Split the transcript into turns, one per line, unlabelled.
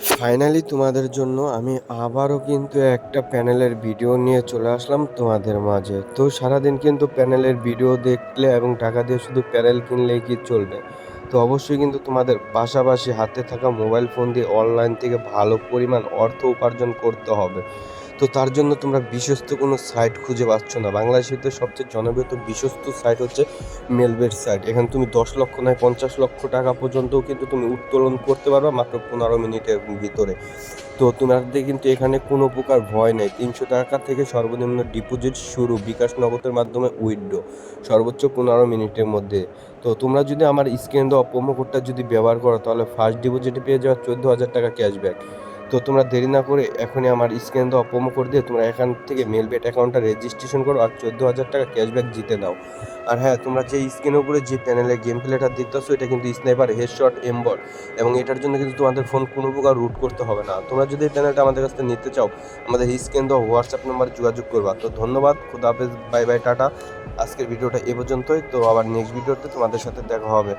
Finally তোমাদের জন্য আমি আবারও কিন্তু একটা প্যানেলের ভিডিও নিয়ে চলে আসলাম তোমাদের মাঝে। তো সারাদিন কিন্তু প্যানেলের ভিডিও দেখলে এবং টাকা দিয়ে শুধু প্যানেল কিনলেই কি চলবে? তো অবশ্যই কিন্তু তোমাদের পাশাপাশি হাতে থাকা মোবাইল ফোন দিয়ে অনলাইন থেকে ভালো পরিমাণ অর্থ উপার্জন করতে হবে। তো তার জন্য তোমরা বিশ্বস্ত কোনো সাইট খুঁজে পাচ্ছ না। বাংলাদেশের তো সবচেয়ে জনপ্রিয় বিশ্বস্ত সাইট হচ্ছে মেলবেট সাইট। এখানে তুমি ১০ লক্ষ নয় ৫০ লক্ষ টাকা পর্যন্তও কিন্তু তুমি উত্তোলন করতে পারবা মাত্র ১৫ মিনিটের ভিতরে। তো তোমাদের কিন্তু এখানে কোনো প্রকার ভয় নেই। ৩০০ টাকা থেকে সর্বনিম্ন ডিপোজিট শুরু, বিকাশ নগদের মাধ্যমে উইথড্র সর্বোচ্চ ১৫ মিনিটের মধ্যে। তো তোমরা যদি আমার স্ক্রিনে দেওয়া প্রোমো কোডটা যদি ব্যবহার করো তাহলে ফার্স্ট ডিপোজিটে পেয়ে যাওয়া ১৪,০০০ টাকা ক্যাশব্যাক। তো তোমরা দেরি না করে এখনই আমার স্ক্রিনে দেওয়া প্রোমো কোড দিয়ে তোমরা এখান থেকে মেলবেট অ্যাকাউন্টটা রেজিস্ট্রেশন করো আর ১৪,০০০ টাকা ক্যাশব্যাক জিতে নাও। আর হ্যাঁ, তোমরা যে স্ক্রিনের উপরে যে প্যানেলের গেম প্লেটা দেখতেছো এটা কিন্তু স্নাইপার হেডশট এমবট এবং এটার জন্য কিন্তু তোমাদের ফোন কোনো প্রকার রুট করতে হবে না। তোমরা যদি এই প্যানেলটা আমাদের কাছ থেকে নিতে চাও আমাদের স্ক্রিন দেওয়া হোয়াটসঅ্যাপ নাম্বারে যোগাযোগ করবা। তো ধন্যবাদ, খুদা হাফেজ, বাই বাই, টাটা। আজকের ভিডিওটা এ পর্যন্তই। তো আবার নেক্সট ভিডিওতে তোমাদের সাথে দেখা হবে।